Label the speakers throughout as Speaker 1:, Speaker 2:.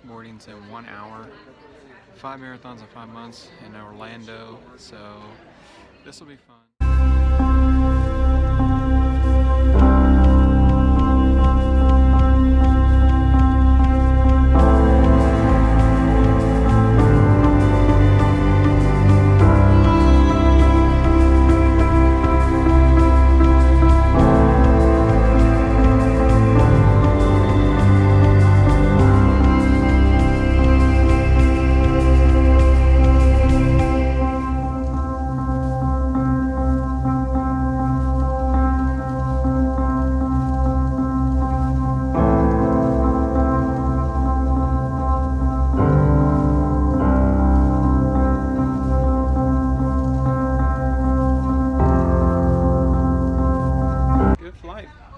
Speaker 1: wakeboarding's in 1 hour, 5 marathons in 5 months in Orlando, so this will be fun.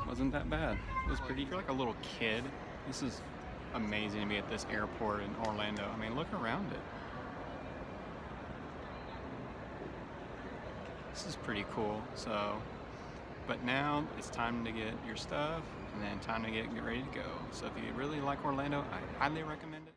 Speaker 1: Wasn't that bad. It was pretty. If you're like a little kid, this is amazing to be at this airport in Orlando. I mean, look around it. This is pretty cool. So, but now it's time to get your stuff and then time to get ready to go. So if you really like Orlando, I highly recommend it.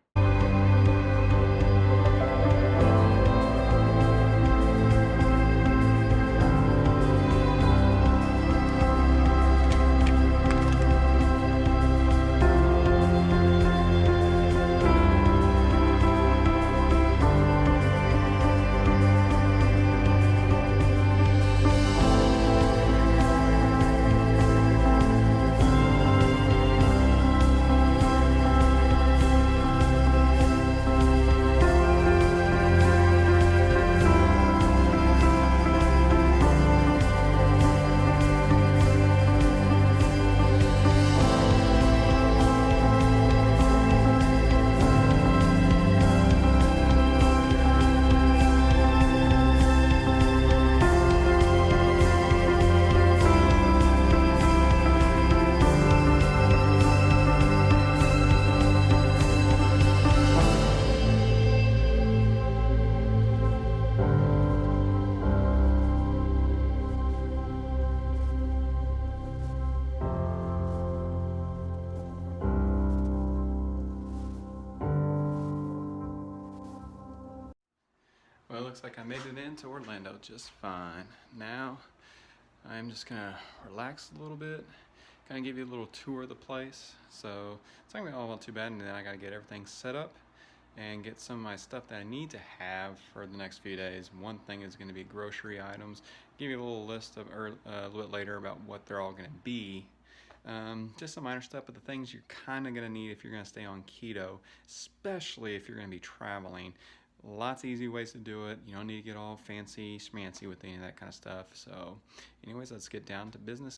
Speaker 1: Well, it looks like I made it into Orlando just fine. Now, I'm just gonna relax a little bit, kind of give you a little tour of the place. So, it's not gonna be all too bad, and then I gotta get everything set up and get some of my stuff that I need to have for the next few days. One thing is gonna be grocery items. Give you a little list of, a little bit later about what they're all gonna be. Just some minor stuff, but the things you're kind of gonna need if you're gonna stay on keto, especially if you're gonna be traveling. Lots of easy ways to do it. You don't need to get all fancy schmancy with any of that kind of stuff. So anyways, let's get down to business.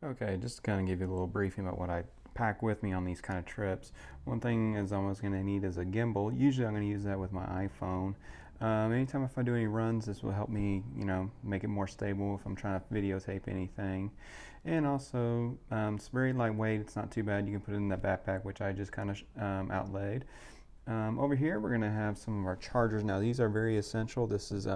Speaker 1: Okay, just to kind of give you a little briefing about what I pack with me on these kind of trips. One thing is I'm always going to need is a gimbal. Usually I'm going to use that with my iPhone. Anytime if I do any runs, this will help me, make it more stable if I'm trying to videotape anything. And also, it's very lightweight. It's not too bad. You can put it in the backpack, which I just kind of outlaid. Over here, we're going to have some of our chargers. Now, these are very essential. This is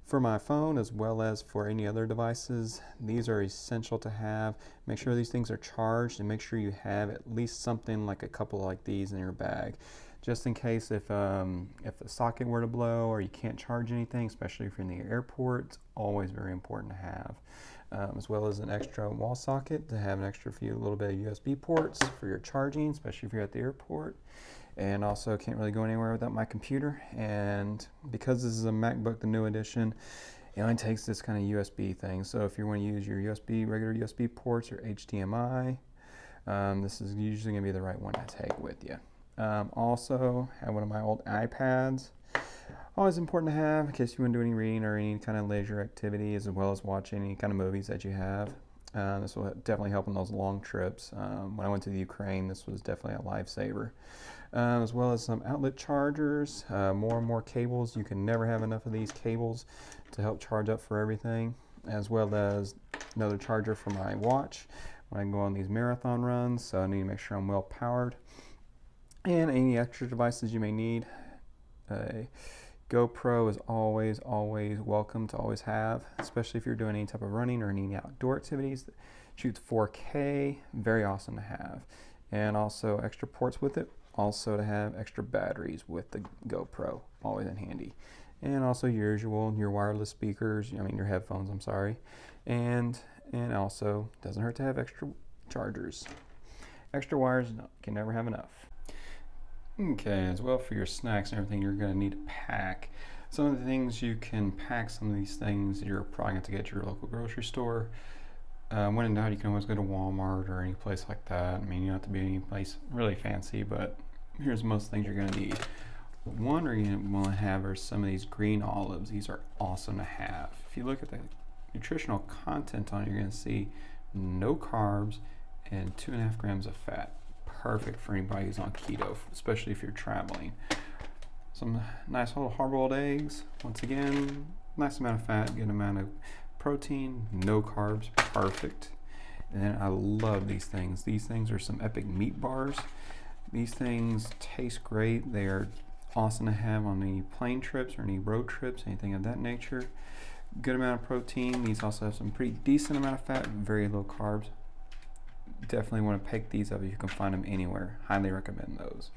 Speaker 1: for my phone as well as for any other devices. These are essential to have. Make sure these things are charged, and make sure you have at least something like a couple like these in your bag, just in case if the socket were to blow or you can't charge anything, especially if you're in the airport. It's always very important to have, as well as an extra wall socket to have an extra few little bit of USB ports for your charging, especially if you're at the airport. And also can't really go anywhere without my computer. And because this is a MacBook, the new edition, it only takes this kind of USB thing. So if you want to use your regular USB ports or HDMI, this is usually going to be the right one to take with you. Also, have one of my old iPads. Always important to have in case you want to do any reading or any kind of leisure activity, as well as watching any kind of movies that you have. This will definitely help on those long trips. When I went to the Ukraine, this was definitely a lifesaver. As well as some outlet chargers, more and more cables. You can never have enough of these cables to help charge up for everything, as well as another charger for my watch when I go on these marathon runs. So I need to make sure I'm well powered. And any extra devices you may need. A GoPro is always welcome to always have, especially if you're doing any type of running or any outdoor activities. Shoots 4K, very awesome to have. And also extra ports with it, also to have extra batteries with the GoPro, always in handy. And also your usual, your wireless speakers, your headphones, I'm sorry. And also, doesn't hurt to have extra chargers. Extra wires, can never have enough. Okay, as well for your snacks and everything you're going to need to pack. Some of the things you can pack, some of these things you're probably going to get at your local grocery store. When in doubt, you can always go to Walmart or any place like that. You don't have to be any place really fancy, but here's most things you're going to need. One you're going to want to have are some of these green olives. These are awesome to have. If you look at the nutritional content on it, you're going to see no carbs and 2.5 grams of fat. Perfect for anybody who's on keto, especially if you're traveling. Some nice little hard-boiled eggs. Once again, nice amount of fat, good amount of protein, no carbs, perfect. And then I love these things. These things are some epic meat bars. These things taste great. They are awesome to have on any plane trips or any road trips, anything of that nature. Good amount of protein. These also have some pretty decent amount of fat, very low carbs. Definitely want to pick these up if you can find them anywhere. Highly recommend those.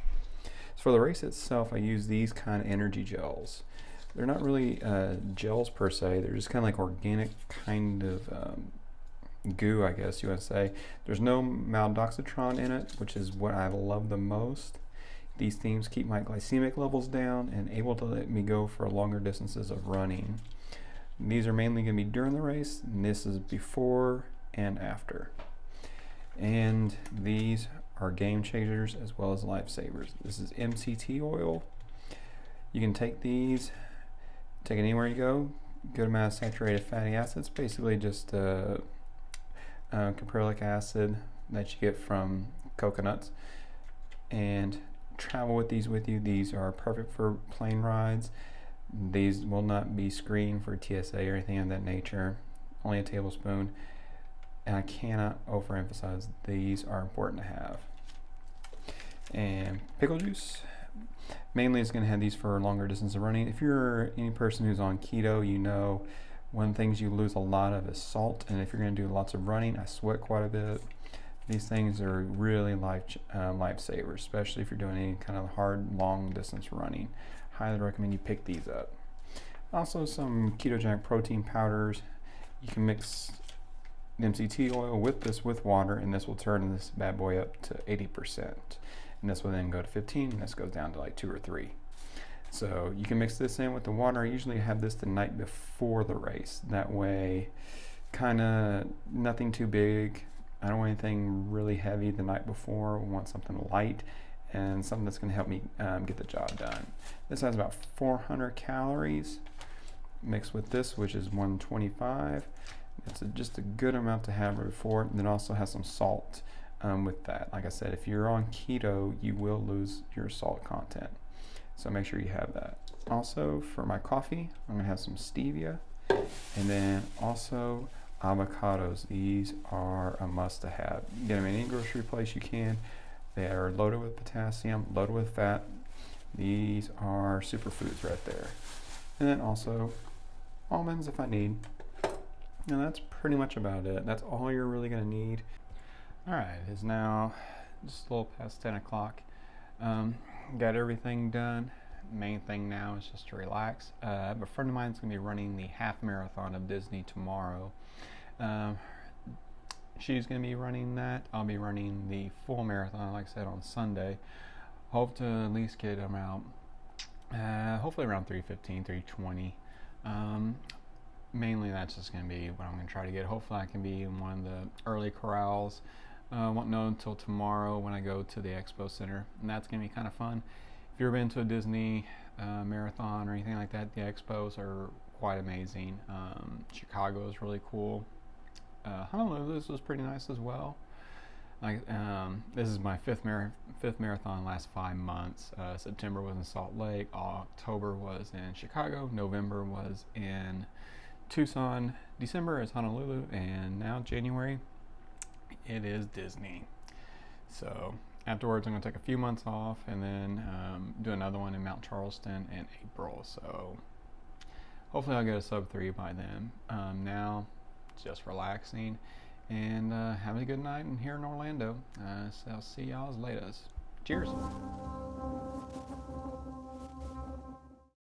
Speaker 1: So for the race itself, I use these kind of energy gels. They're not really gels per se. They're just kind of like organic kind of goo, I guess you want to say. There's no maltodextrin in it, which is what I love the most. These things keep my glycemic levels down and able to let me go for longer distances of running. These are mainly going to be during the race, and this is before and after. And these are game changers as well as lifesavers. This is MCT oil. You can take these, take it anywhere you go. Good amount of saturated fatty acids, basically just caprylic acid that you get from coconuts. And travel with these with you. These are perfect for plane rides. These will not be screened for TSA or anything of that nature. Only a tablespoon. And I cannot overemphasize, these are important to have. And pickle juice, mainly is going to have these for longer distance of running. If you're any person who's on keto, you know one of the things you lose a lot of is salt. And if you're going to do lots of running, I sweat quite a bit. These things are really lifesavers, especially if you're doing any kind of hard, long distance running. Highly recommend you pick these up. Also, some ketogenic protein powders. You can mix MCT oil with water, and this will turn this bad boy up to 80%. And this will then go to 15, and this goes down to like 2 or 3. So you can mix this in with the water. I usually have this the night before the race. That way, kind of nothing too big. I don't want anything really heavy the night before. I want something light and something that's going to help me get the job done. This has about 400 calories mixed with this, which is 125. It's just a good amount to have before. And then also has some salt with that. Like I said, if you're on keto, you will lose your salt content. So make sure you have that. Also, for my coffee, I'm going to have some stevia. And then also avocados. These are a must to have. You get them in any grocery place you can. They are loaded with potassium, loaded with fat. These are superfoods right there. And then also almonds if I need. And that's pretty much about it. That's all you're really going to need. All right, it's now just a little past 10 o'clock. Got everything done. Main thing now is just to relax. I have a friend of mine that's going to be running the half marathon of Disney tomorrow. She's going to be running that. I'll be running the full marathon, like I said, on Sunday. Hope to at least get them out, hopefully around 3:15, 3:20. Mainly that's just going to be what I'm going to try to get. Hopefully I can be in one of the early corrals. Won't know until tomorrow when I go to the Expo Center, and that's going to be kind of fun. If you've ever been to a Disney marathon or anything like that, the expos are quite amazing. Chicago is really cool. Honolulu was pretty nice as well. This is my fifth marathon in the last 5 months. September was in Salt Lake, October was in Chicago, November was in Tucson, December is Honolulu, and now January it is Disney. So afterwards, I'm going to take a few months off and then do another one in Mount Charleston in April. So hopefully I'll get a sub 3 by then. Now, just relaxing and having a good night here in Orlando. So I'll see y'all later. Cheers.